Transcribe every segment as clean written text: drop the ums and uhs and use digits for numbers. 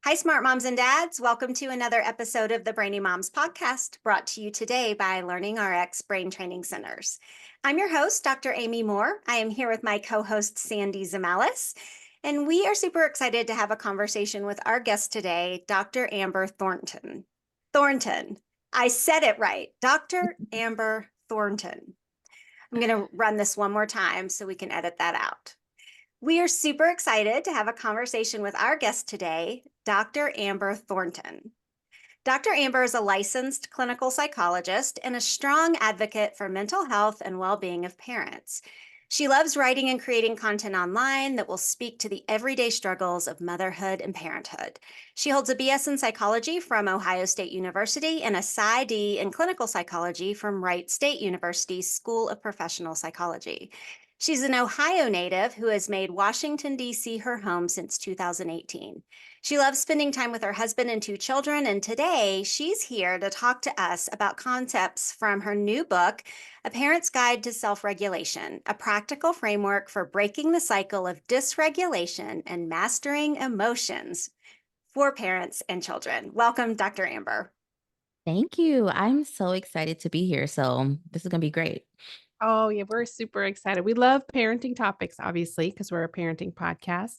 Hi, smart moms and dads. Welcome to another episode of the Brainy Moms podcast, brought to you today by Learning RX Brain Training Centers. I'm your host, Dr. Amy Moore. I am here with my co-host, Sandy Zamalis, and we are super excited to have a conversation with our guest today, Dr. Amber Thornton. Thornton. I said it right. Dr. Amber Thornton. I'm going to run this one more time so we can edit that out. We are super excited to have a conversation with our guest today, Dr. Amber Thornton. Dr. Amber is a licensed clinical psychologist and a strong advocate for mental health and well-being of parents. She loves writing and creating content online that will speak to the everyday struggles of motherhood and parenthood. She holds a BS in psychology from Ohio State University and a PsyD in clinical psychology from Wright State University's School of Professional Psychology. She's an Ohio native who has made Washington, D.C. her home since 2018. She loves spending time with her husband and two children, and today she's here to talk to us about concepts from her new book, A Parent's Guide to Self-Regulation, a practical framework for breaking the cycle of dysregulation and mastering emotions for parents and children. Welcome, Dr. Amber. Thank you. I'm so excited to be here. So this is going to be great. Oh, yeah, we're super excited. We love parenting topics, obviously, because we're a parenting podcast.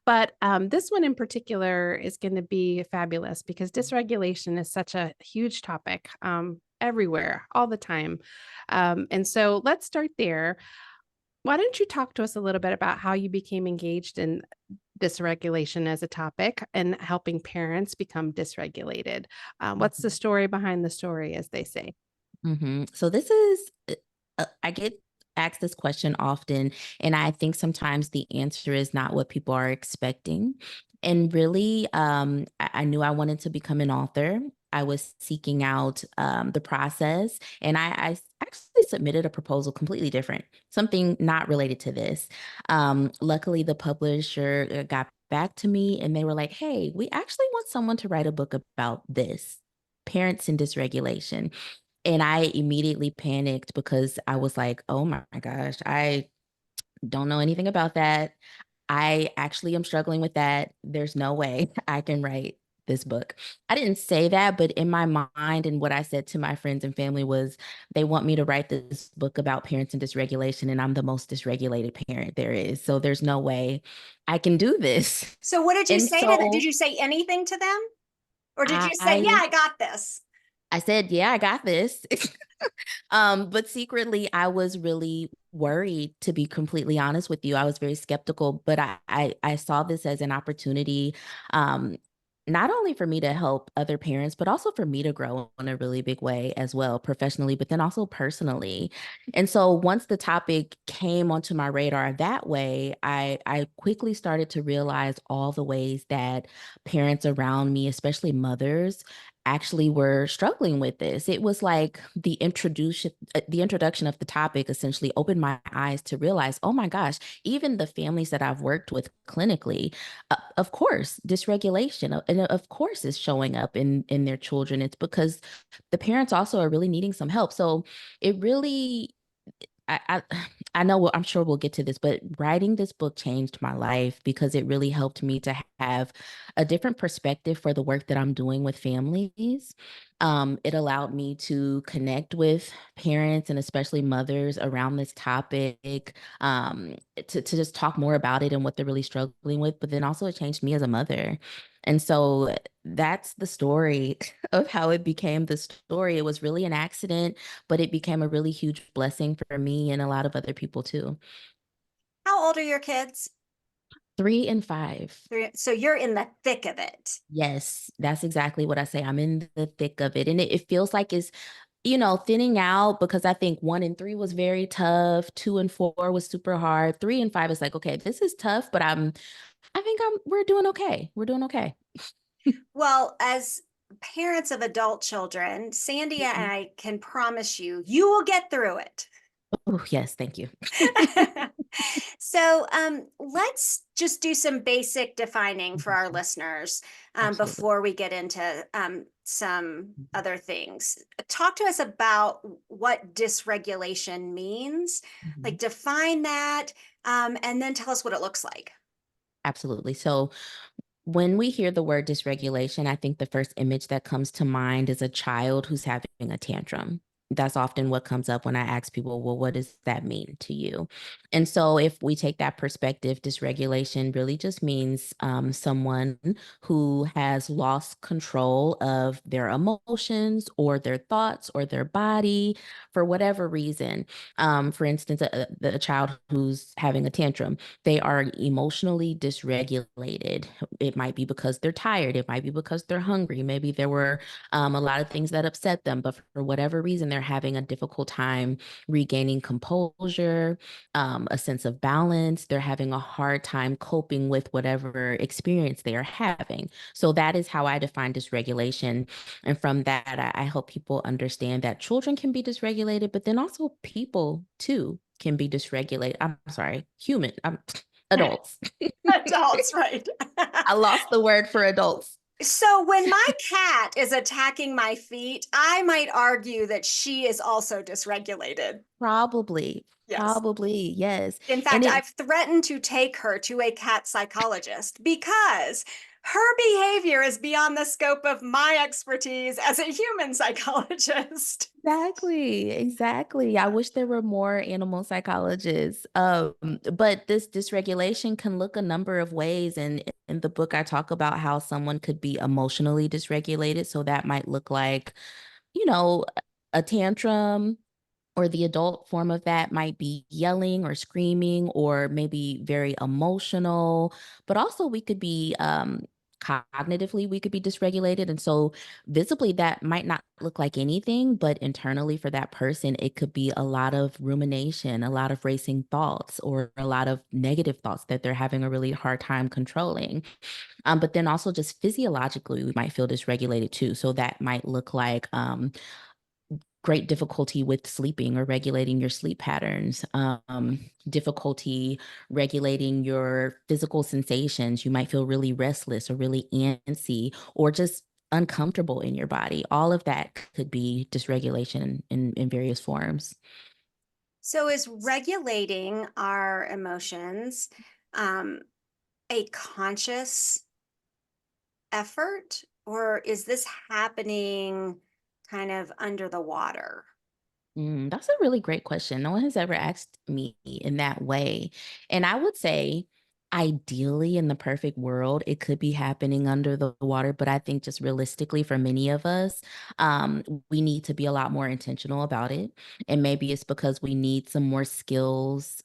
But this one in particular is going to be fabulous because dysregulation is such a huge topic everywhere, all the time. And so let's start there. Why don't you talk to us a little bit about how you became engaged in dysregulation as a topic and helping parents become dysregulated? What's the Mhm. story behind the story, as they say? So this is, I get asked this question often, and I think sometimes the answer is not what people are expecting. And really, I knew I wanted to become an author. I was seeking out the process, and I actually submitted a proposal completely different, something not related to this. Luckily, the publisher got back to me, and they were like, "Hey, we actually want someone to write a book about this, parents and dysregulation." And I immediately panicked because I was like, "Oh my gosh, I don't know anything about that. I actually am struggling with that. There's no way I can write this book." I didn't say that, but in my mind and what I said to my friends and family was they want me to write this book about parents and dysregulation, and I'm the most dysregulated parent there is. So there's no way I can do this. So what did you And say to them? Did so you say anything to them? Or did you say, yeah, I I got this? I said, "Yeah, I got this." But secretly, I was really worried, to be completely honest with you. I was very skeptical, but I saw this as an opportunity, um, not only for me to help other parents, but also for me to grow in a really big way as well, professionally, but then also personally. And so once the topic came onto my radar that way, I quickly started to realize all the ways that parents around me, especially mothers, actually were struggling with this. It was like the introduction of the topic essentially opened my eyes to realize, oh my gosh, even the families that I've worked with clinically, of course, dysregulation, and of course is showing up in their children. It's because the parents also are really needing some help. So it really I I know I'm sure we'll get to this, but writing this book changed my life because it really helped me to have a different perspective for the work that I'm doing with families. It allowed me to connect with parents and especially mothers around this topic, to just talk more about it and what they're really struggling with. But then also it changed me as a mother. And so that's the story of how it became the story. It was really an accident, but it became a really huge blessing for me and a lot of other people too. How old are your kids? 3 and 5. So you're in the thick of it. Yes, that's exactly what I say. I'm in the thick of it. And it feels like it's, thinning out because I think 1 and 3 was very tough. 2 and 4 was super hard. 3 and 5 is like, okay, this is tough, but we're doing okay. We're doing okay. Well, as parents of adult children, Sandy and Mhm. I can promise you, you will get through it. Oh, yes, thank you. So let's just do some basic defining for our Mhm. listeners Absolutely. before we get into some other things. Talk to us about what dysregulation means, like Mhm. define that, and then tell us what it looks like. Absolutely. So When we hear the word dysregulation, I think the first image that comes to mind is a child who's having a tantrum. That's often what comes up when I ask people, well, what does that mean to you? And so, if we take that perspective, dysregulation really just means someone who has lost control of their emotions or their thoughts or their body for whatever reason. For instance, a child who's having a tantrum, they are emotionally dysregulated. It might be because they're tired. It might be because they're hungry. Maybe there were a lot of things that upset them, but for whatever reason, they're having a difficult time regaining composure, a sense of balance. They're having a hard time coping with whatever experience they are having. So that is how I define dysregulation. And from that, I help people understand that children can be dysregulated, but then also people too can be dysregulated. I'm sorry, adults. Adults, right? I lost the word for adults. So when my cat is attacking my feet, I might argue that she is also dysregulated. Probably, Yes. yes. In fact, And it I've threatened to take her to a cat psychologist because her behavior is beyond the scope of my expertise as a human psychologist. exactly. I wish there were more animal psychologists. But this dysregulation can look a number of ways. And in the book, I talk about how someone could be emotionally dysregulated. So that might look like, you know, a tantrum, or the adult form of that might be yelling or screaming or maybe very emotional. But also we could be cognitively, we could be dysregulated. And so visibly that might not look like anything, but internally for that person, it could be a lot of rumination, a lot of racing thoughts, or a lot of negative thoughts that they're having a really hard time controlling. But then also just physiologically, we might feel dysregulated too. So that might look like great difficulty with sleeping or regulating your sleep patterns, difficulty regulating your physical sensations. You might feel really restless or really antsy or just uncomfortable in your body. All of that could be dysregulation in various forms. So, is regulating our emotions a conscious effort, or is this happening kind of under the water? That's a really great question. No one has ever asked me in that way. And I would say, ideally, in the perfect world, it could be happening under the water. But I think just realistically, for many of us, we need to be a lot more intentional about it. And maybe it's because we need some more skills,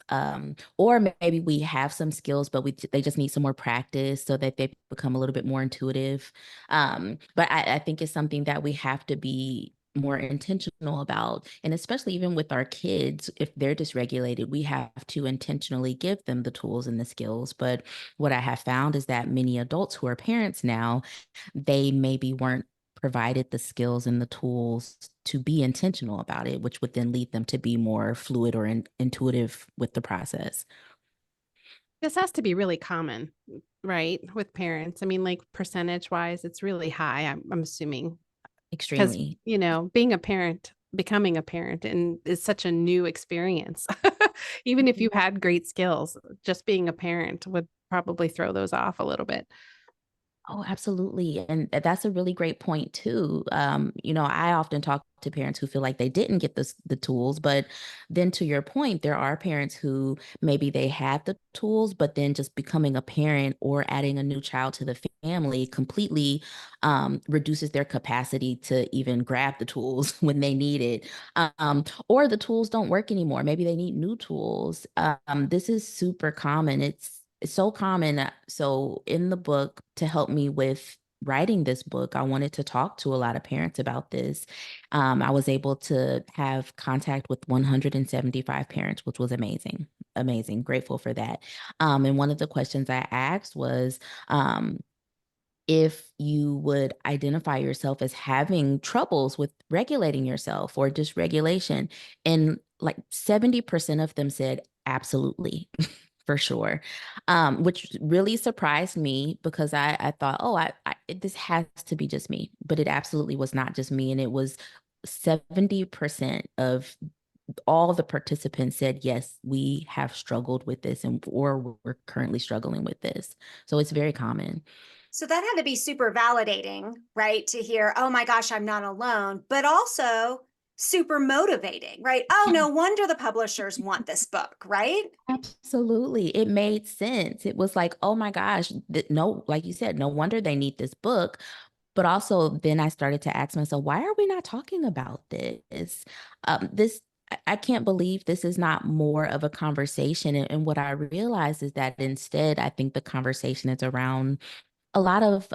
or maybe we have some skills, but they just need some more practice so that they become a little bit more intuitive. But I think it's something that we have to be more intentional about. And especially even with our kids, if they're dysregulated, we have to intentionally give them the tools and the skills. But what I have found is that many adults who are parents now, they maybe weren't provided the skills and the tools to be intentional about it, which would then lead them to be more fluid or intuitive with the process. This has to be really common, right? With parents. I mean, like percentage wise, it's really high, I'm assuming. Because, Extremely. being a parent, becoming a parent and is such a new experience. Even if you had great skills, just being a parent would probably throw those off a little bit. Oh, absolutely. And that's a really great point too. I often talk to parents who feel like they didn't get the tools, but then to your point, there are parents who maybe they have the tools, but then just becoming a parent or adding a new child to the family completely reduces their capacity to even grab the tools when they need it. Or the tools don't work anymore. Maybe they need new tools. This is super common. It's so common. So in the book, to help me with writing this book, I wanted to talk to a lot of parents about this. I was able to have contact with 175 parents, which was amazing. Amazing. Grateful for that. And one of the questions I asked was, if you would identify yourself as having troubles with regulating yourself or dysregulation. And like 70% of them said, absolutely, for sure. Which really surprised me because I thought, oh, this has to be just me. But it absolutely was not just me. And it was 70% of all the participants said, yes, we have struggled with this or we're currently struggling with this. So it's very common. So that had to be super validating, right? To hear, oh my gosh, I'm not alone, but also super motivating, right? Oh, no wonder the publishers want this book, right? Absolutely. It made sense. It was like, oh my gosh, no, like you said, no wonder they need this book. But also, then I started to ask myself, why are we not talking about this? I can't believe this is not more of a conversation. And what I realized is that instead, I think the conversation is around a lot of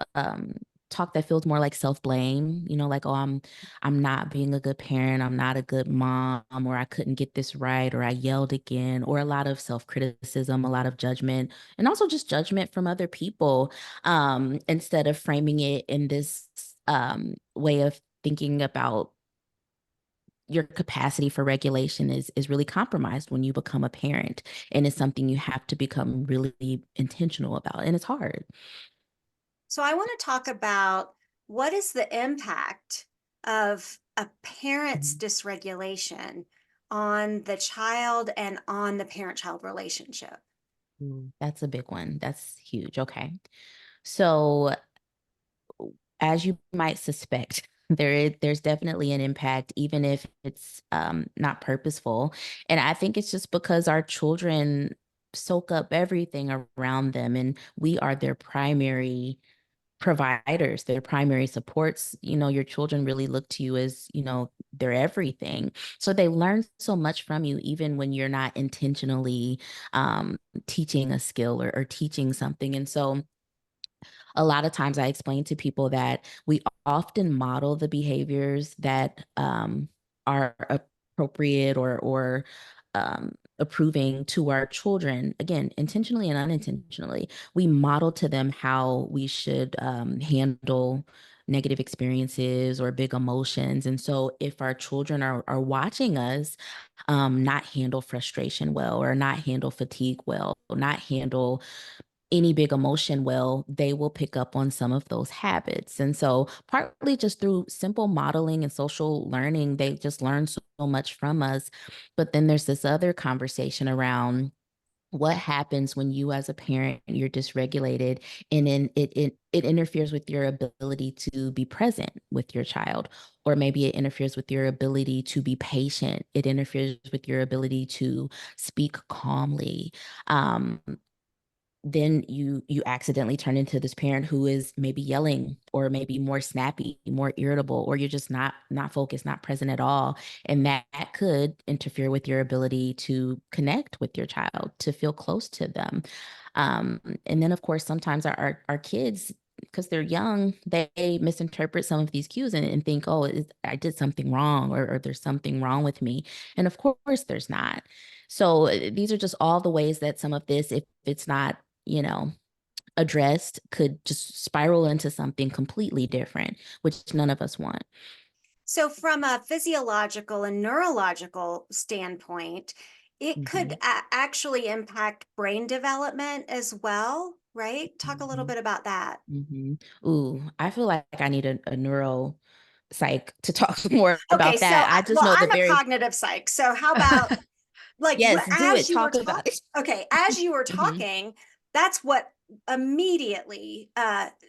talk that feels more like self-blame, like, oh, I'm not being a good parent, I'm not a good mom, or I couldn't get this right, or I yelled again, or a lot of self-criticism, a lot of judgment, and also just judgment from other people, instead of framing it in this way of thinking about your capacity for regulation is really compromised when you become a parent, and it's something you have to become really intentional about, and it's hard. So I want to talk about what is the impact of a parent's dysregulation on the child and on the parent-child relationship. That's a big one. That's huge. Okay. So, as you might suspect, there's definitely an impact, even if it's not purposeful. And I think it's just because our children soak up everything around them, and we are their primary providers, their primary supports. Your children really look to you as, their everything. So they learn so much from you, even when you're not intentionally teaching a skill or teaching something. And so a lot of times I explain to people that we often model the behaviors that are appropriate or approving to our children, again, intentionally and unintentionally. We model to them how we should handle negative experiences or big emotions. And so if our children are watching us not handle frustration well, or not handle fatigue well, not handle any big emotion well, they will pick up on some of those habits. And so, partly just through simple modeling and social learning, they just learn so much from us. But then there's this other conversation around what happens when you, as a parent, you're dysregulated, and then it interferes with your ability to be present with your child, or maybe it interferes with your ability to be patient. It interferes with your ability to speak calmly. Then you accidentally turn into this parent who is maybe yelling, or maybe more snappy, more irritable, or you're just not focused, not present at all. And that could interfere with your ability to connect with your child, to feel close to them. And then, of course, sometimes our kids, because they're young, they misinterpret some of these cues and think, oh, I did something wrong, or there's something wrong with me. And of course there's not. So these are just all the ways that some of this, if it's not, addressed, could just spiral into something completely different, which none of us want. So from a physiological and neurological standpoint, it could actually impact brain development as well, right? Talk a little Mhm. bit about that. Ooh, I feel like I need a neuro psych to talk more Okay, about so that. I just well, know the I'm a very cognitive psych. So how about like yes, do as it. you were Talk talking, about it. okay, as you were Mhm. talking, that's what immediately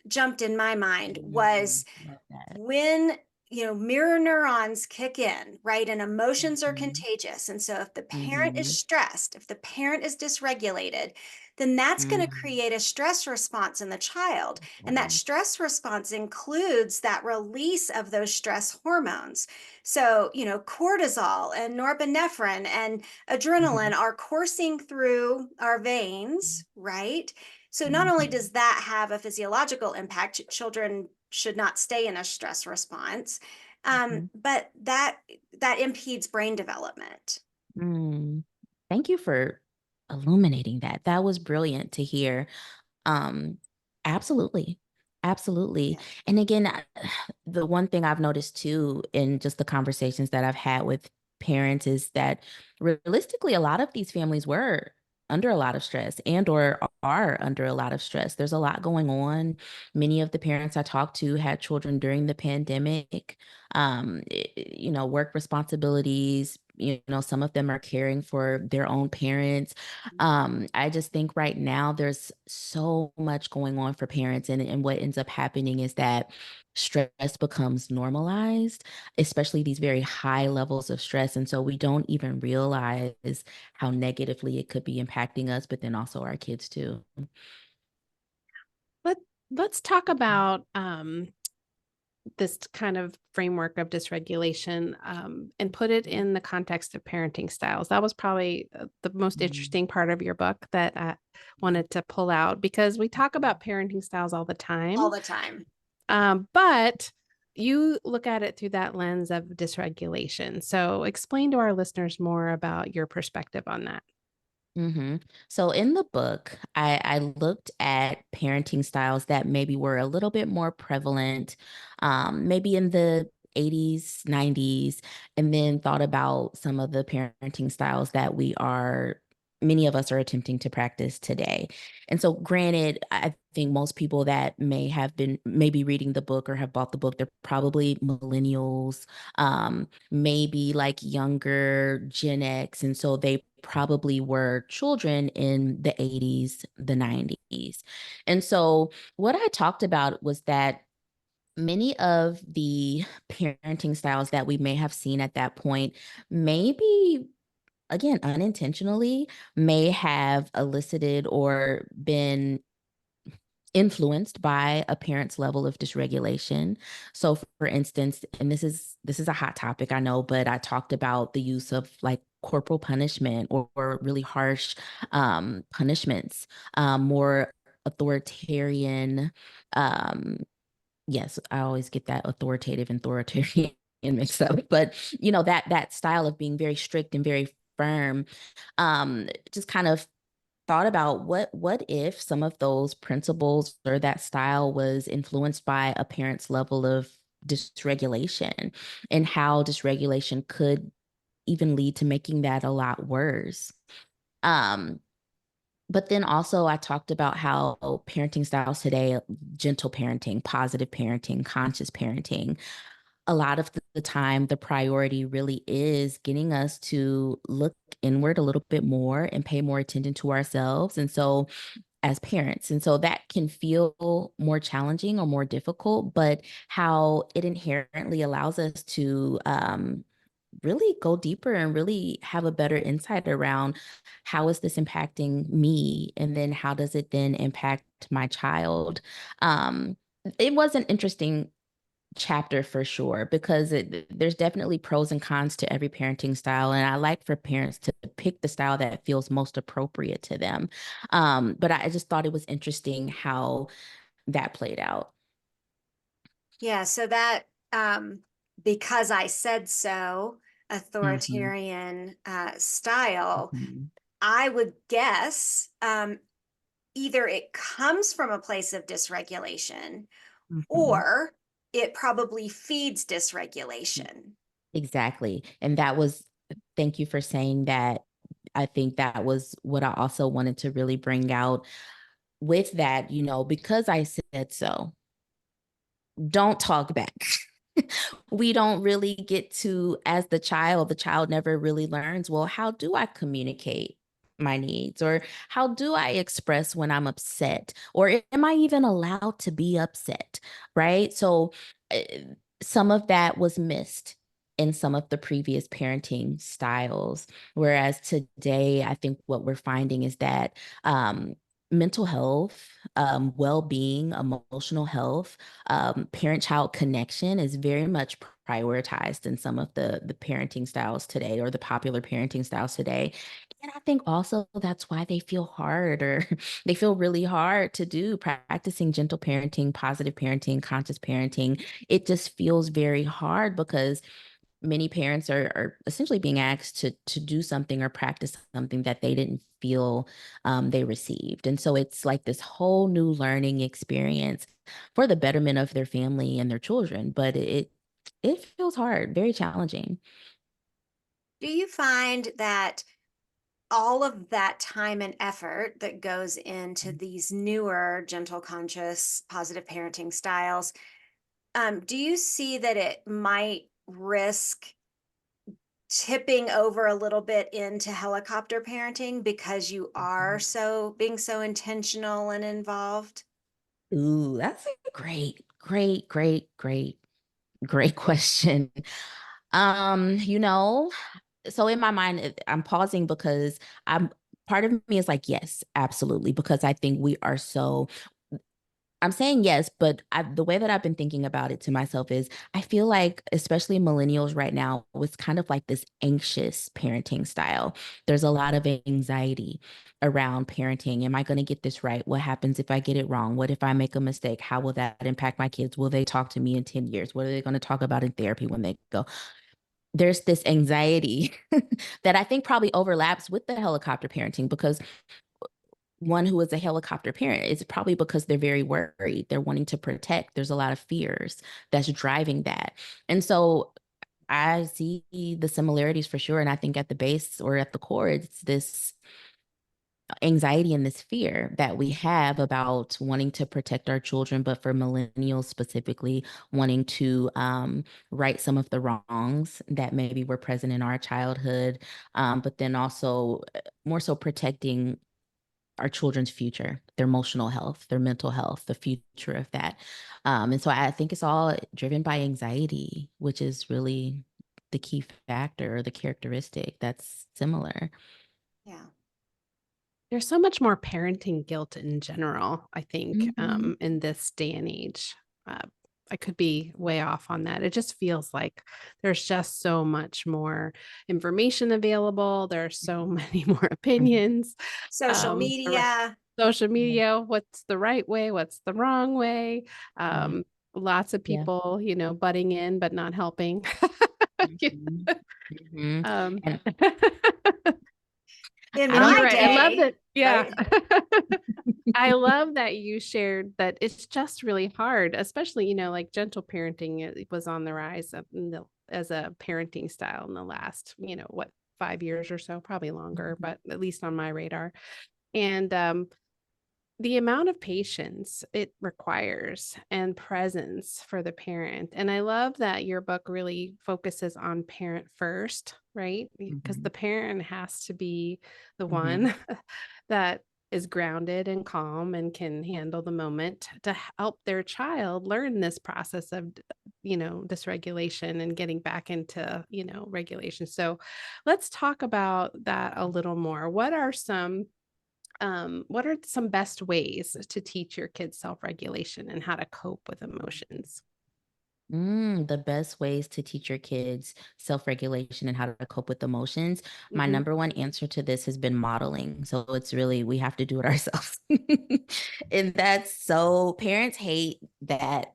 jumped in my mind was Love that. when mirror neurons kick in, right, and emotions are Mhm. contagious. And so if the parent is Mhm. stressed, if the parent is dysregulated, then that's going to Mhm. create a stress response in the child, and that Mhm. stress response includes that release of those stress hormones. So cortisol and norepinephrine and adrenaline Mhm. are coursing through our veins, right? So not only Mhm. does that have a physiological impact, children should not stay in a stress response, Mhm. but that impedes brain development. Mm. Thank you for illuminating that. That was brilliant to hear. Um, absolutely. Absolutely. Yeah. And again, the one thing I've noticed too in just the conversations that I've had with parents is that realistically, a lot of these families were under a lot of stress and or are under a lot of stress. There's a lot going on. Many of the parents I talked to had children during the pandemic, work responsibilities, some of them are caring for their own parents. I just think right now there's so much going on for parents, and what ends up happening is that stress becomes normalized, especially these very high levels of stress. And so we don't even realize how negatively it could be impacting us, but then also our kids too. Let, let's talk about this kind of framework of dysregulation and put it in the context of parenting styles. That was probably the most interesting part of your book that I wanted to pull out, because we talk about parenting styles all the time. All the time. But you look at it through that lens of dysregulation. So explain to our listeners more about your perspective on that. So in the book, I looked at parenting styles that maybe were a little bit more prevalent, maybe in the 80s, 90s, and then thought about some of the parenting styles that many of us are attempting to practice today. And so granted, I think most people that may have been maybe reading the book or have bought the book, they're probably millennials, maybe like younger Gen X. And so they probably were children in the 80s, the 90s. And so what I talked about was that many of the parenting styles that we may have seen at that point, maybe again, unintentionally, may have elicited or been influenced by a parent's level of dysregulation. So for instance, and this is a hot topic, I know, but I talked about the use of like corporal punishment or really harsh punishments, more authoritarian. Yes, I always get that authoritative and authoritarian mixed up, but that style of being very strict and very firm, just kind of thought about what if some of those principles or that style was influenced by a parent's level of dysregulation, and how dysregulation could even lead to making that a lot worse. Um, but then also I talked about how parenting styles today, gentle parenting, positive parenting, conscious parenting, a lot of the time, the priority really is getting us to look inward a little bit more and pay more attention to ourselves. And so, as parents, and so that can feel more challenging or more difficult, but how it inherently allows us to really go deeper and really have a better insight around how is this impacting me, and then how does it then impact my child. It was an interesting chapter for sure, because there's definitely pros and cons to every parenting style, and I like for parents to pick the style that feels most appropriate to them. But I just thought it was interesting how that played out. Yeah, so that because I said so, Mhm, authoritarian style, mhm, I would guess either it comes from a place of dysregulation mhm. or it probably feeds dysregulation. Exactly. And thank you for saying that. I think that was what I also wanted to really bring out with that, because I said so. Don't talk back. We don't really get to, as the child never really learns, well, how do I communicate my needs? Or how do I express when I'm upset? Or am I even allowed to be upset? Right. So uh, some of that was missed in some of the previous parenting styles. Whereas today, I think what we're finding is that mental health, well-being, emotional health, parent-child connection is very much prioritized in some of the parenting styles today, or the popular parenting styles today. And I think also that's why they feel hard, or they feel really hard to do practicing gentle parenting, positive parenting, conscious parenting. It just feels very hard because many parents are essentially being asked to do something or practice something that they didn't feel they received. And so it's like this whole new learning experience for the betterment of their family and their children. But it feels hard, very challenging. Do you find that all of that time and effort that goes into these newer gentle, conscious, positive parenting styles, do you see that it might risk tipping over a little bit into helicopter parenting because you are being so intentional and involved? Ooh, that's a great question. You know, so in my mind, I'm pausing because I'm part of me is like, yes, absolutely, because I think we are so I'm saying yes, but the way that I've been thinking about it to myself is I feel like, especially millennials right now, it's kind of like this anxious parenting style. There's a lot of anxiety around parenting. Am I going to get this right? What happens if I get it wrong? What if I make a mistake? How will that impact my kids? Will they talk to me in 10 years? What are they going to talk about in therapy when they go? There's this anxiety that I think probably overlaps with the helicopter parenting because one who is a helicopter parent, it's probably because they're very worried. They're wanting to protect. There's a lot of fears that's driving that. And so I see the similarities for sure. And I think at the base or at the core, it's this anxiety and this fear that we have about wanting to protect our children, but for millennials specifically, wanting to right some of the wrongs that maybe were present in our childhood, but then also more so protecting our children's future, their emotional health, their mental health, the future of that. And so I think it's all driven by anxiety, which is really the key factor or the characteristic that's similar. Yeah. There's so much more parenting guilt in general, I think, Mhm. in this day and age. Uh, I could be way off on that. It just feels like there's just so much more information available. There are so many more Mhm. opinions. Social The ri- media. Social Yeah. media, what's the right way? What's the wrong way? Yeah. Um, Lots of Yeah. people, butting in but not helping. Mhm. Mhm. um, And In I all don't my right. I love day, that. Yeah. right? I love that you shared that it's just really hard, especially, like gentle parenting was on the rise as a parenting style in the last, 5 years or so, probably longer, but at least on my radar. And the amount of patience it requires and presence for the parent. And I love that your book really focuses on parent first, right? Because Mhm. the parent has to be the Mhm. one that is grounded and calm and can handle the moment to help their child learn this process of dysregulation and getting back into regulation. So let's talk about that a little more. What are some best ways to teach your kids self-regulation and how to cope with emotions? The best ways to teach your kids self-regulation and how to cope with emotions. My Mhm. number one answer to this has been modeling. So it's really, we have to do it ourselves. And that's so parents hate that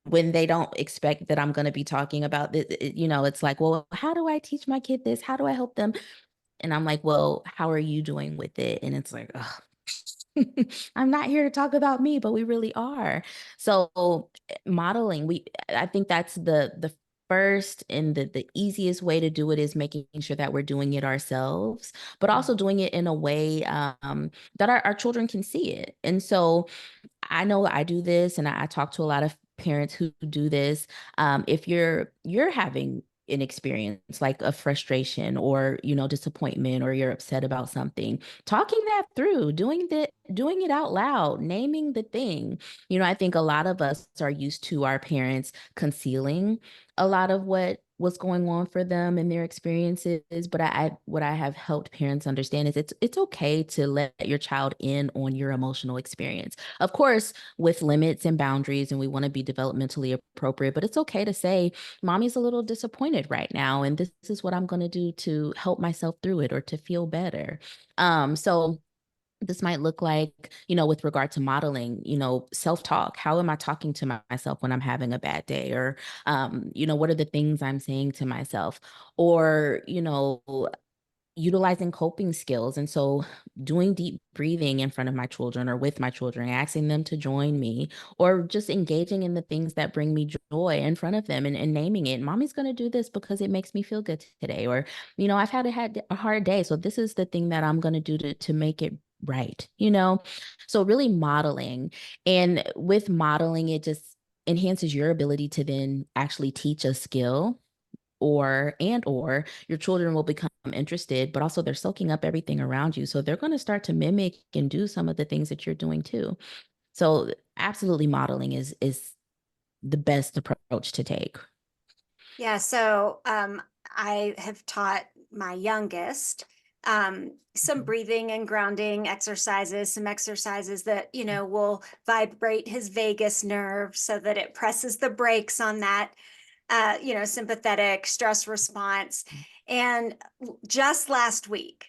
when they don't expect that I'm going to be talking about this. It's like, well, how do I teach my kid this? How do I help them? And I'm like, well, how are you doing with it? And it's like, ugh. I'm not here to talk about me, but we really are. So modeling, I think that's the first and the easiest way to do it is making sure that we're doing it ourselves, but also doing it in a way that our children can see it. And so I know I do this, and I talk to a lot of parents who do this. If you're having an experience like a frustration or disappointment, or you're upset about something, talking that through, doing it out loud, naming the thing. I think a lot of us are used to our parents concealing a lot of what was going on for them and their experiences. But what I have helped parents understand is it's okay to let your child in on your emotional experience, of course, with limits and boundaries, and we want to be developmentally appropriate, but it's okay to say, mommy's a little disappointed right now, and this is what I'm going to do to help myself through it or to feel better. So this might look like, with regard to modeling, self-talk. How am I talking to myself when I'm having a bad day? Or, what are the things I'm saying to myself? Or, utilizing coping skills. And so doing deep breathing in front of my children or with my children, asking them to join me, or just engaging in the things that bring me joy in front of them, and naming it. Mommy's going to do this because it makes me feel good today. Or, I've had a hard day. So this is the thing that I'm going to do to make it right. So really modeling. And with modeling, it just enhances your ability to then actually teach a skill or your children will become interested, but also they're soaking up everything around you. So they're going to start to mimic and do some of the things that you're doing too. So absolutely modeling is the best approach to take. Yeah, so I have taught my youngest some Mhm. breathing and grounding exercises, some exercises that, will vibrate his vagus nerve so that it presses the brakes on that, sympathetic stress response. And just last week,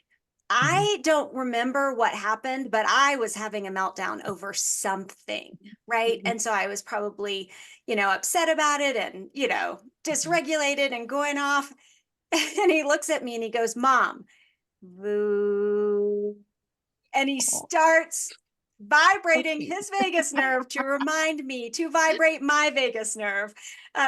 Mhm. I don't remember what happened, but I was having a meltdown over something, right? Mhm. And so I was probably, upset about it and, dysregulated and going off. And he looks at me and he goes, Mom, boo. And he Oh, starts so vibrating cute. his vagus nerve to remind me to vibrate my vagus nerve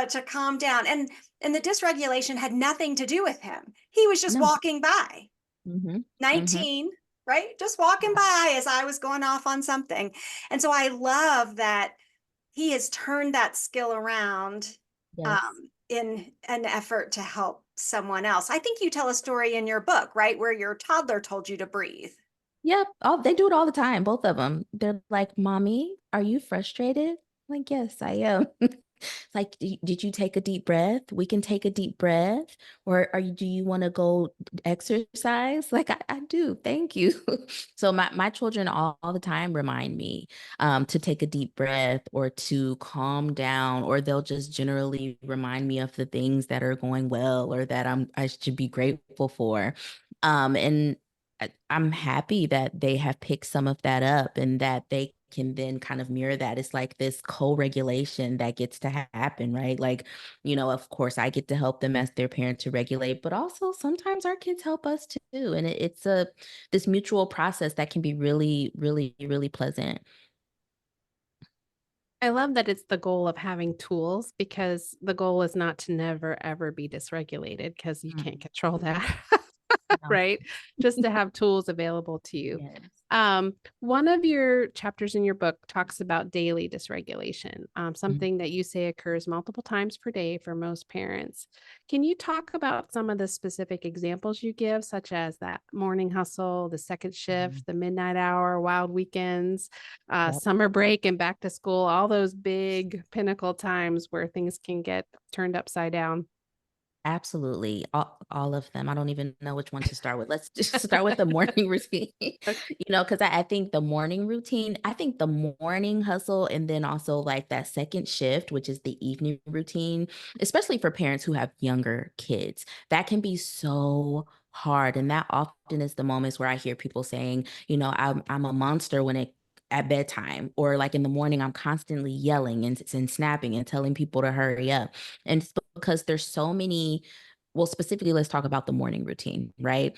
to calm down. And the dysregulation had nothing to do with him. He was just No. walking by. Hmm. Hmm. 19, right? Just walking by as I was going off on something. And so I love that he has turned that skill around Yes. in an effort to help someone else. I think you tell a story in your book, right? Where your toddler told you to breathe. Yep. Oh, they do it all the time, both of them. They're like, "Mommy, are you frustrated?" I'm like, "Yes, I am." It's like, Did you take a deep breath? We can take a deep breath. Or do you want to go exercise?" Like, I do. Thank you. So my children all the time remind me to take a deep breath or to calm down, or they'll just generally remind me of the things that are going well or that I should be grateful for. And I'm happy that they have picked some of that up and that they can then kind of mirror that. It's like this co-regulation that gets to happen, right? Like, of course, I get to help them as their parent to regulate, but also sometimes our kids help us too. And it's this mutual process that can be really, really, really pleasant. I love that it's the goal of having tools because the goal is not to never ever be dysregulated because you can't Mm, control that. no. Right? Just to have tools available to you. Yes. One of your chapters in your book talks about daily dysregulation, Mhm. something that you say occurs multiple times per day for most parents. Can you talk about some of the specific examples you give, such as that morning hustle, the second Mhm. shift, the midnight hour, wild weekends, Yep. summer break and back to school, all those big pinnacle times where things can get turned upside down? Absolutely. All of them. I don't even know which one to start with. Let's just start with the morning routine. Because I think the morning routine, I think the morning hustle, and then also like that second shift, which is the evening routine, especially for parents who have younger kids, that can be so hard. And that often is the moments where I hear people saying, I'm a monster when it at bedtime, or like in the morning, I'm constantly yelling and snapping and telling people to hurry up. And it's because there's so many, well, specifically, let's talk about the morning routine, right?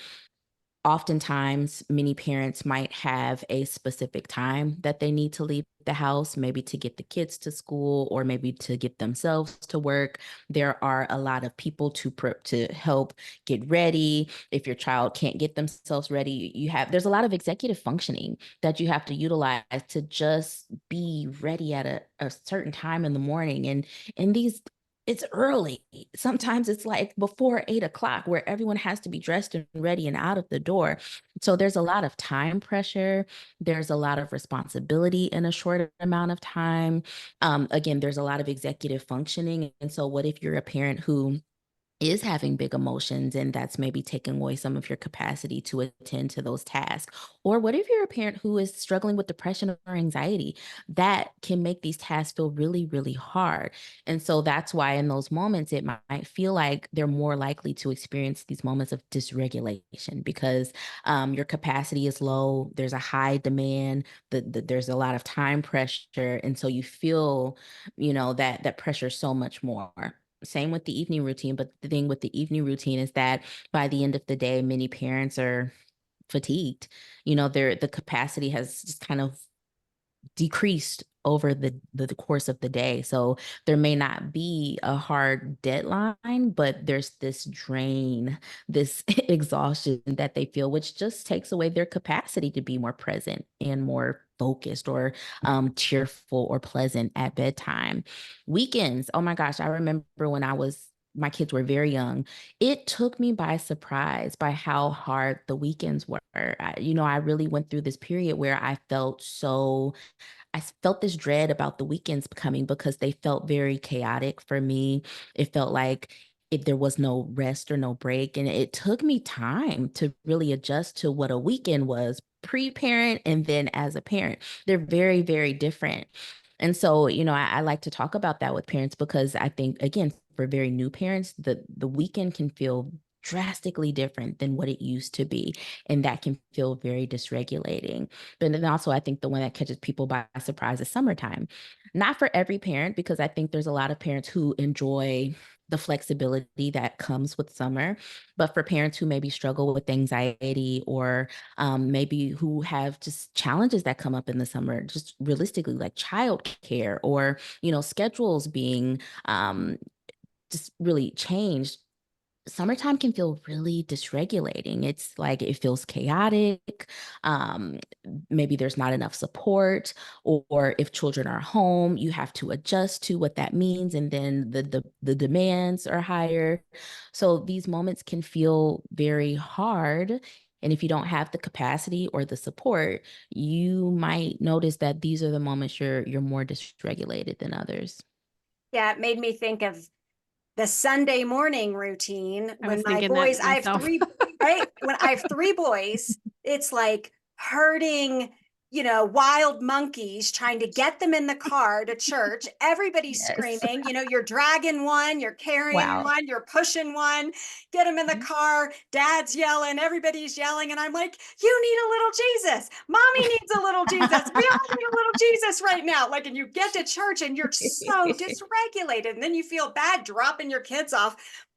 Oftentimes, many parents might have a specific time that they need to leave the house, maybe to get the kids to school or maybe to get themselves to work. There are a lot of people to help get ready. If your child can't get themselves ready, there's a lot of executive functioning that you have to utilize to just be ready at a certain time in the morning. And these it's early. Sometimes it's like before 8 o'clock where everyone has to be dressed and ready and out of the door. So there's a lot of time pressure. There's a lot of responsibility in a short amount of time. Again, there's a lot of executive functioning. And so what if you're a parent who is having big emotions and that's maybe taking away some of your capacity to attend to those tasks? Or what if you're a parent who is struggling with depression or anxiety? That can make these tasks feel really, really hard. And so that's why in those moments, it might feel like they're more likely to experience these moments of dysregulation because your capacity is low, there's a high demand, there's a lot of time pressure. And so you feel, that pressure so much more. Same with the evening routine, but the thing with the evening routine is that by the end of the day, many parents are fatigued. The capacity has just kind of decreased over the course of the day. So there may not be a hard deadline, but there's this drain, this exhaustion that they feel, which just takes away their capacity to be more present and more focused or cheerful or pleasant at bedtime. Weekends, oh my gosh, I remember when I was my kids were very young, it took me by surprise by how hard the weekends were. I really went through this period where I felt this dread about the weekends coming because they felt very chaotic for me. It felt like if there was no rest or no break. And it took me time to really adjust to what a weekend was pre-parent and then as a parent. They're very, very different. And so, I like to talk about that with parents because I think, again, for very new parents, the weekend can feel drastically different than what it used to be. And that can feel very dysregulating. But then also, I think the one that catches people by surprise is summertime. Not for every parent, because I think there's a lot of parents who enjoy the flexibility that comes with summer. But for parents who maybe struggle with anxiety or maybe who have just challenges that come up in the summer, just realistically, like childcare or, schedules being just really changed, summertime can feel really dysregulating. It's like it feels chaotic. Um, Maybe there's not enough support, or if children are home, you have to adjust to what that means, and then the demands are higher. So these moments can feel very hard. And if you don't have the capacity or the support, you might notice that these are the moments you're more dysregulated than others. Yeah, it made me think of the Sunday morning routine I when was my thinking boys, that I have myself. three, right? When I have three boys, it's like herding, wild monkeys trying to get them in the car to church. Everybody's Yes. screaming, you're dragging one, you're carrying Wow. one, you're pushing one, get them in the car. Dad's yelling, everybody's yelling. And I'm like, you need a little Jesus. Mommy needs a little Jesus. We all need a little Jesus right now. Like, and you get to church and you're so dysregulated. And then you feel bad dropping your kids off.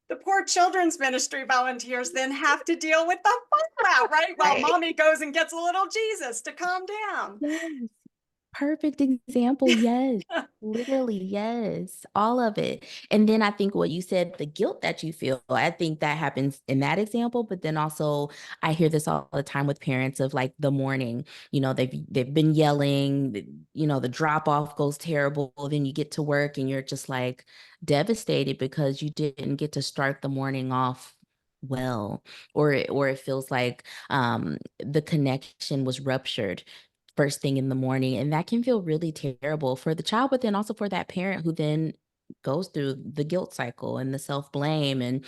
The poor children's ministry volunteers then have to deal with the fallout, right? While Right. mommy goes and gets a little Jesus to calm down. Yes. Perfect example. Yes. Literally, yes. All of it. And then I think what you said, the guilt that you feel, I think that happens in that example. But then also I hear this all the time with parents of like the morning, they've been yelling, the drop off goes terrible. Then you get to work and you're just like devastated because you didn't get to start the morning off well, or it feels like the connection was ruptured first thing in the morning. And that can feel really terrible for the child, but then also for that parent who then goes through the guilt cycle and the self-blame and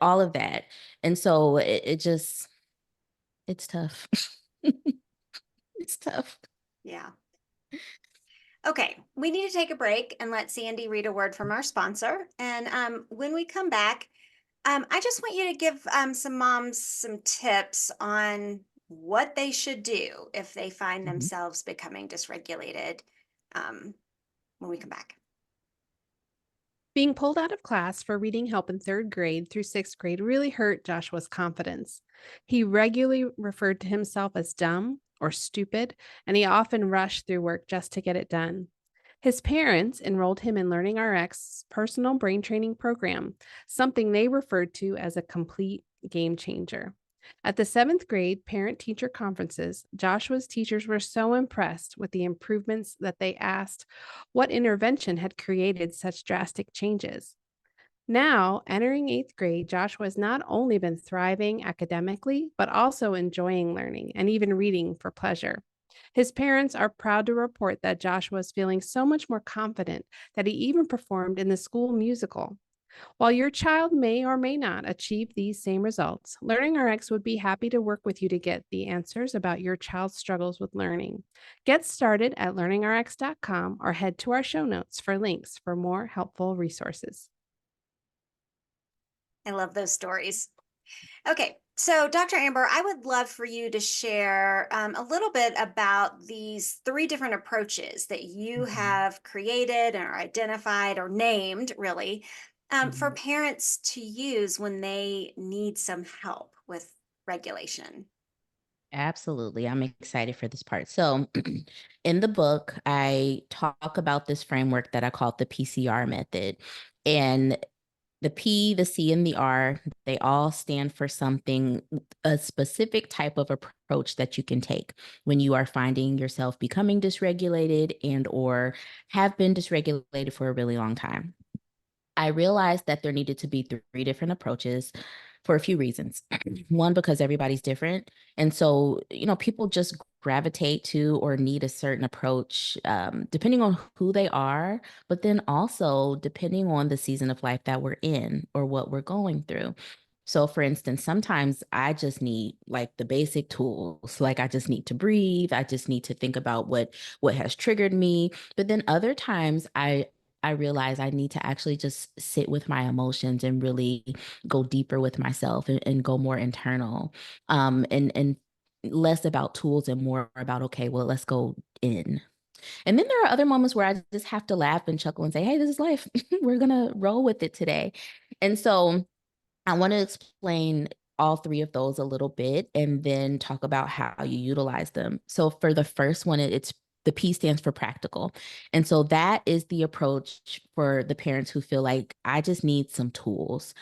all of that. And so it's tough. It's tough. Yeah. Okay, we need to take a break and let Sandy read a word from our sponsor. And when we come back, I just want you to give some moms some tips on what they should do if they find Mhm. themselves becoming dysregulated when we come back. Being pulled out of class for reading help in third grade through sixth grade really hurt Joshua's confidence. He regularly referred to himself as dumb or stupid, and he often rushed through work just to get it done. His parents enrolled him in Learning RX's personal brain training program, something they referred to as a complete game changer. At the seventh grade parent teacher conferences, Joshua's teachers were so impressed with the improvements that they asked what intervention had created such drastic changes. Now, entering eighth grade, Joshua has not only been thriving academically, but also enjoying learning and even reading for pleasure. His parents are proud to report that Joshua is feeling so much more confident that he even performed in the school musical. While your child may or may not achieve these same results, Learning RX would be happy to work with you to get the answers about your child's struggles with learning. Get started at learningrx.com or head to our show notes for links for more helpful resources. I love those stories. Okay, so Dr. Amber, I would love for you to share a little bit about these three different approaches that you Mhm. have created or identified or named, really, for Mhm. parents to use when they need some help with regulation. Absolutely. I'm excited for this part. So, in the book, I talk about this framework that I call the PCR method. And the P, the C, and the R, they all stand for something, a specific type of approach that you can take when you are finding yourself becoming dysregulated and or have been dysregulated for a really long time. I realized that there needed to be three different approaches for a few reasons. One, because everybody's different. And so, people just gravitate to or need a certain approach depending on who they are, but then also depending on the season of life that we're in or what we're going through. So, for instance, sometimes I just need like the basic tools. Like I just need to breathe. I just need to think about what has triggered me. But then other times I realize I need to actually just sit with my emotions and really go deeper with myself and go more internal, and less about tools and more about, okay, well, let's go in. And then there are other moments where I just have to laugh and chuckle and say, hey, this is life. We're going to roll with it today. And so I want to explain all three of those a little bit and then talk about how you utilize them. So for the first one, it's the P stands for practical. And so that is the approach for the parents who feel like I just need some tools.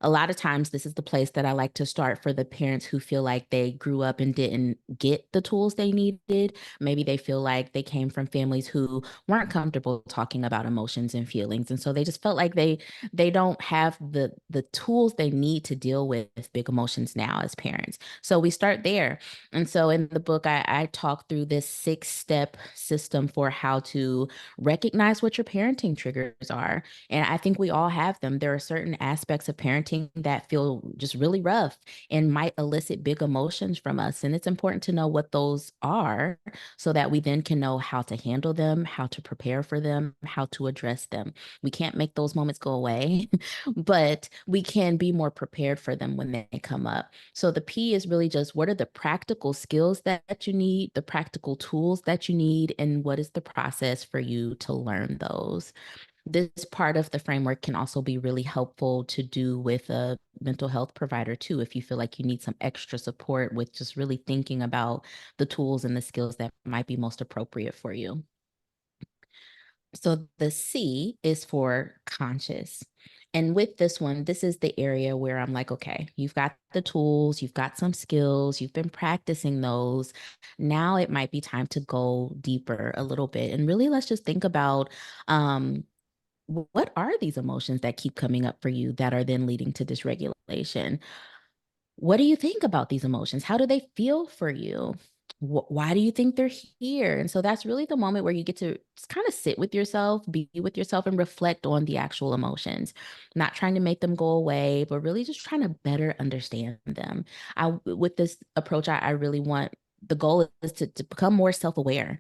A lot of times, this is the place that I like to start for the parents who feel like they grew up and didn't get the tools they needed. Maybe they feel like they came from families who weren't comfortable talking about emotions and feelings. And so they just felt like they don't have the tools they need to deal with big emotions now as parents. So we start there. And so in the book, I talk through this 6-step system for how to recognize what your parenting triggers are. And I think we all have them. There are certain aspects of parenting that feel just really rough and might elicit big emotions from us. And it's important to know what those are so that we then can know how to handle them, how to prepare for them, how to address them. We can't make those moments go away, but we can be more prepared for them when they come up. So the P is really just what are the practical skills that you need, the practical tools that you need, and what is the process for you to learn those. This part of the framework can also be really helpful to do with a mental health provider too, if you feel like you need some extra support with just really thinking about the tools and the skills that might be most appropriate for you. So the C is for conscious. And with this one, this is the area where I'm like, okay, you've got the tools, you've got some skills, you've been practicing those. Now it might be time to go deeper a little bit. And really, let's just think about what are these emotions that keep coming up for you that are then leading to dysregulation? What do you think about these emotions? How do they feel for you? Why do you think they're here? And so that's really the moment where you get to just kind of sit with yourself, be with yourself, and reflect on the actual emotions, not trying to make them go away, but really just trying to better understand them. With this approach, I really want the goal is to become more self-aware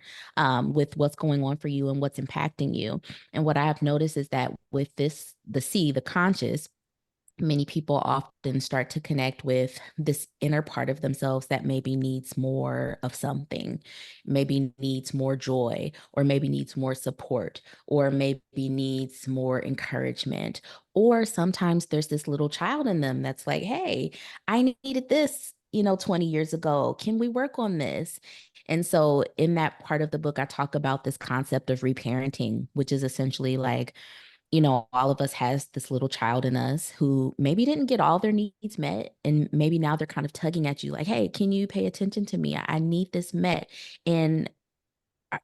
with what's going on for you and what's impacting you. And what I have noticed is that with this, the C, the conscious, many people often start to connect with this inner part of themselves that maybe needs more of something, maybe needs more joy, or maybe needs more support, or maybe needs more encouragement. Or sometimes there's this little child in them that's like, hey, I needed this, 20 years ago. Can we work on this? And so in that part of the book, I talk about this concept of reparenting, which is essentially like, all of us has this little child in us who maybe didn't get all their needs met. And maybe now they're kind of tugging at you like, hey, can you pay attention to me? I need this met. And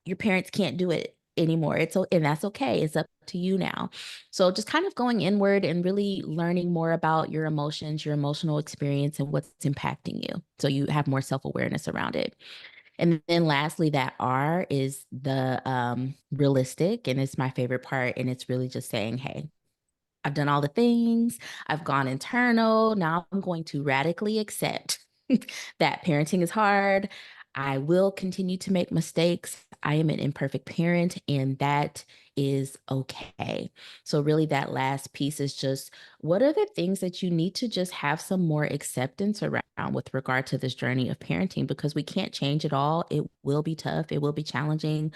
your parents can't do it anymore. And that's okay. It's up to you now. So just kind of going inward and really learning more about your emotions, your emotional experience, and what's impacting you. So you have more self-awareness around it. And then lastly, that R is the realistic, and it's my favorite part. And it's really just saying, hey, I've done all the things, I've gone internal. Now I'm going to radically accept that parenting is hard. I will continue to make mistakes. I am an imperfect parent, and that is okay. So, really, that last piece is just what are the things that you need to just have some more acceptance around with regard to this journey of parenting? Because we can't change it all. It will be tough, it will be challenging.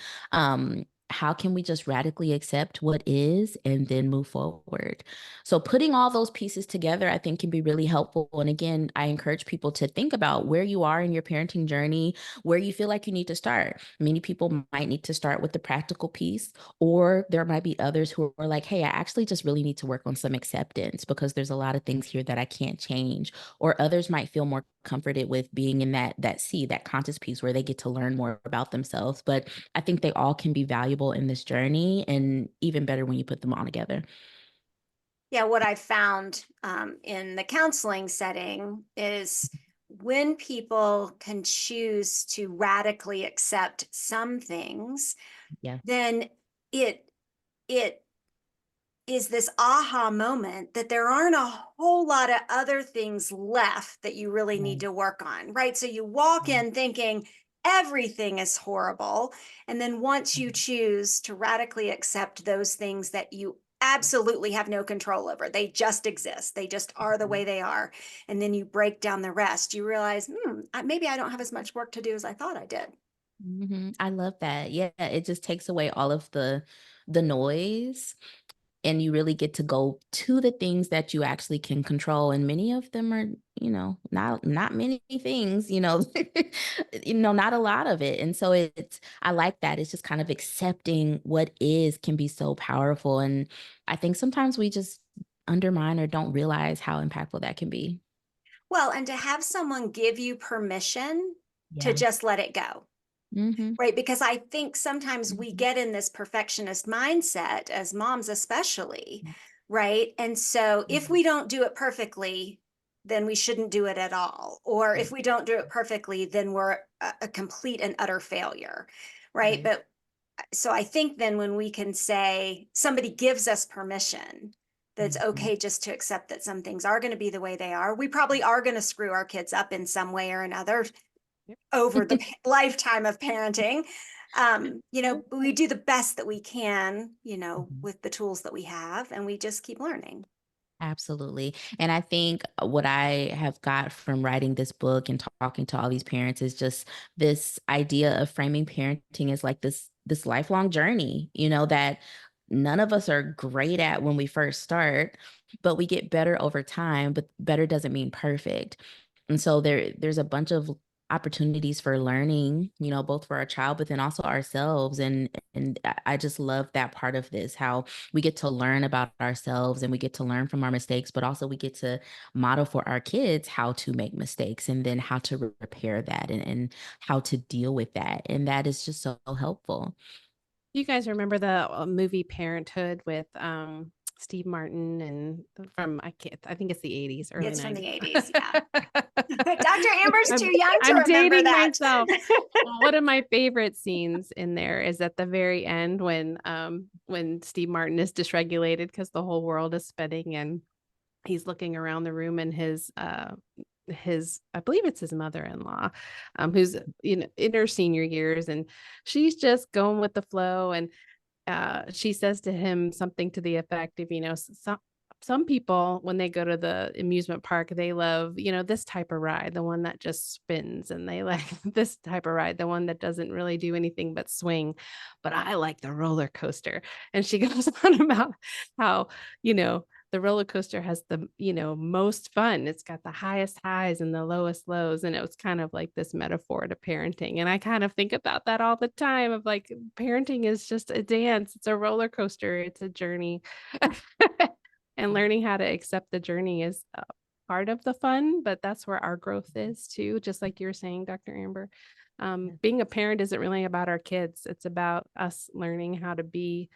How can we just radically accept what is and then move forward? So putting all those pieces together, I think can be really helpful. And again, I encourage people to think about where you are in your parenting journey, where you feel like you need to start. Many people might need to start with the practical piece, or there might be others who are like, hey, I actually just really need to work on some acceptance because there's a lot of things here that I can't change. Or others might feel more comforted with being in that C, that conscious piece where they get to learn more about themselves. But I think they all can be valuable in this journey, and even better when you put them all together. Yeah, what I found in the counseling setting is when people can choose to radically accept some things, Yeah. then it it is this aha moment that there aren't a whole lot of other things left that you really need Right. to work on, right? So you walk Right. in thinking everything is horrible. And then once you Mhm. choose to radically accept those things that you absolutely have no control over, they just exist, they just are the way they are. And then you break down the rest, you realize, maybe I don't have as much work to do as I thought I did. I love that. Yeah, it just takes away all of the noise, and you really get to go to the things that you actually can control, and many of them are, not many things, not a lot of it. And so it's I like that. It's just kind of accepting what is can be so powerful, and I think sometimes we just undermine or don't realize how impactful that can be. Well, and to have someone give you permission to Yeah. just let it go. Mhm. Right, because I think sometimes we Mhm. get in this perfectionist mindset as moms especially, right? And so if Mhm. we don't do it perfectly, then we shouldn't do it at all. Or if Right. we don't do it perfectly, then we're a complete and utter failure, right? Right. But so I think then when we can say somebody gives us permission that it's Mhm. okay just to accept that some things are going to be the way they are, we probably are going to screw our kids up in some way or another Yep. over the lifetime of parenting. We do the best that we can, Mhm. with the tools that we have, and we just keep learning. Absolutely. And I think what I have got from writing this book and talking to all these parents is just this idea of framing parenting as like this lifelong journey, that none of us are great at when we first start, but we get better over time, but better doesn't mean perfect. And so there's a bunch of opportunities for learning, both for our child, but then also ourselves. And I just love that part of this, how we get to learn about ourselves and we get to learn from our mistakes, but also we get to model for our kids how to make mistakes and then how to repair that and how to deal with that. And that is just so helpful. You guys remember the movie Parenthood with Steve Martin and I think it's the 80s, early It's from 90s. the 80s. Yeah. Dr. Amber's I'm too young to I'm remember dating that. myself. Well, one of my favorite scenes in there is at the very end when Steve Martin is dysregulated because the whole world is spinning and he's looking around the room and his I believe it's his mother-in-law, who's in her senior years and she's just going with the flow and she says to him something to the effect of, some people, when they go to the amusement park, they love, this type of ride, the one that just spins, and they like this type of ride, the one that doesn't really do anything but swing. But I like the roller coaster. And she goes on about how, you know, the roller coaster has the, most fun. It's got the highest highs and the lowest lows. And it was kind of like this metaphor to parenting. And I kind of think about that all the time of like parenting is just a dance. It's a roller coaster. It's a journey. And learning how to accept the journey is part of the fun, but that's where our growth is too. Just like you're saying, Dr. Amber, being a parent isn't really about our kids. It's about us learning how to be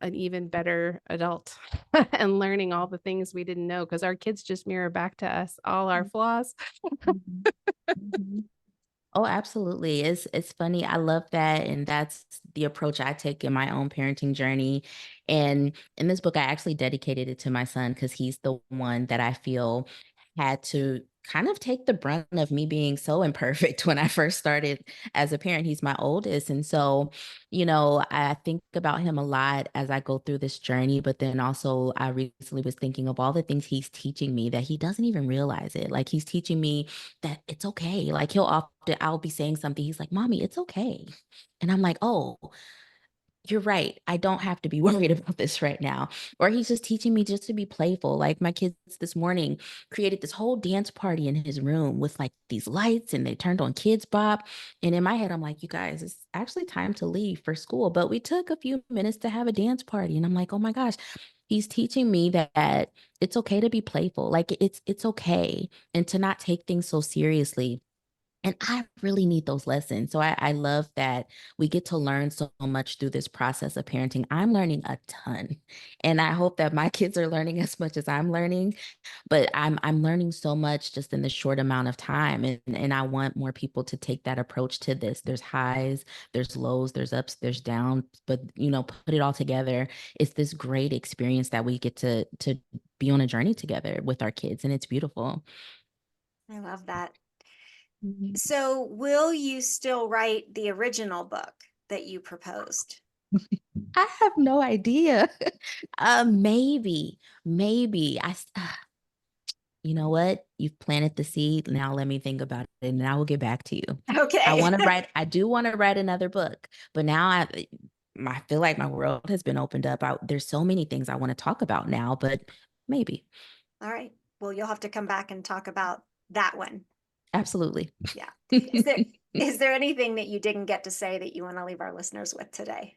an even better adult and learning all the things we didn't know because our kids just mirror back to us all our flaws. Mhm. Mhm. Oh, absolutely. It's funny. I love that. And that's the approach I take in my own parenting journey. And in this book, I actually dedicated it to my son because he's the one that I feel had to kind of take the brunt of me being so imperfect when I first started as a parent. He's my oldest. And so, I think about him a lot as I go through this journey. But then also, I recently was thinking of all the things he's teaching me that he doesn't even realize it. Like he's teaching me that it's okay. Like I'll be saying something. He's like, Mommy, it's okay. And I'm like, oh, you're right. I don't have to be worried about this right now. Or he's just teaching me just to be playful. Like my kids this morning created this whole dance party in his room with like these lights and they turned on Kids Bop. And in my head, I'm like, you guys, it's actually time to leave for school. But we took a few minutes to have a dance party. And I'm like, oh my gosh, he's teaching me that it's okay to be playful. Like it's okay and to not take things so seriously. And I really need those lessons. So I love that we get to learn so much through this process of parenting. I'm learning a ton. And I hope that my kids are learning as much as I'm learning. But I'm learning so much just in this short amount of time. And I want more people to take that approach to this. There's highs, there's lows, there's ups, there's downs. But put it all together. It's this great experience that we get to be on a journey together with our kids. And it's beautiful. I love that. Mhm. So will you still write the original book that you proposed? I have no idea. Maybe. You know what? You've planted the seed. Now let me think about it, and I will get back to you. Okay. I do want to write another book, but now I feel like my world has been opened up. There's so many things I want to talk about now, but maybe. All right. Well, you'll have to come back and talk about that one. Absolutely. Yeah. Is there anything that you didn't get to say that you want to leave our listeners with today?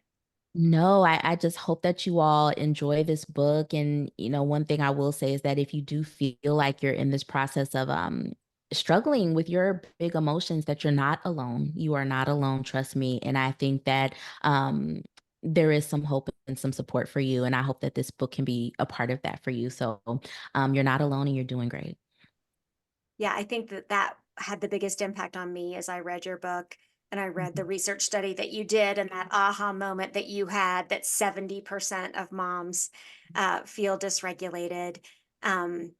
No, I just hope that you all enjoy this book. And, one thing I will say is that if you do feel like you're in this process of struggling with your big emotions, that you're not alone. You are not alone, trust me. And I think that there is some hope and some support for you. And I hope that this book can be a part of that for you. So you're not alone and you're doing great. Yeah, I think that had the biggest impact on me as I read your book and I read the research study that you did and that aha moment that you had that 70% of moms feel dysregulated. Um,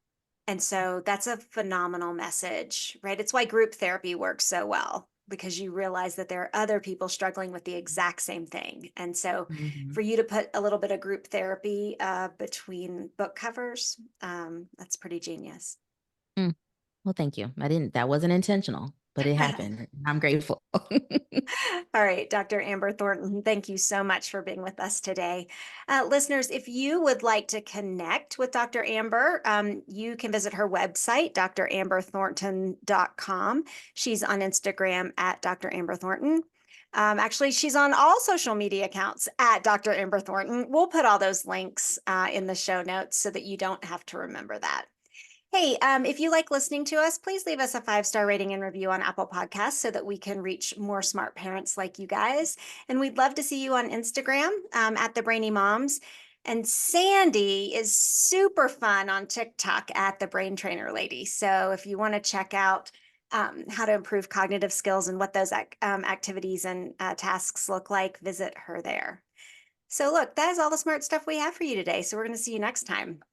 and so that's a phenomenal message, right? It's why group therapy works so well because you realize that there are other people struggling with the exact same thing. And so Mhm. for you to put a little bit of group therapy between book covers, that's pretty genius. Mm. Well, thank you. That wasn't intentional, but it happened. I'm grateful. All right, Dr. Amber Thornton, thank you so much for being with us today. Listeners, if you would like to connect with Dr. Amber, you can visit her website, dramberthornton.com. She's on Instagram at Dr. Amber Thornton. Actually, she's on all social media accounts at Dr. Amber Thornton. We'll put all those links in the show notes so that you don't have to remember that. Hey, if you like listening to us, please leave us a 5-star rating and review on Apple Podcasts so that we can reach more smart parents like you guys. And we'd love to see you on Instagram at the Brainy Moms. And Sandy is super fun on TikTok at the Brain Trainer Lady. So if you want to check out how to improve cognitive skills and what those activities and tasks look like, visit her there. So look, that is all the smart stuff we have for you today. So we're going to see you next time.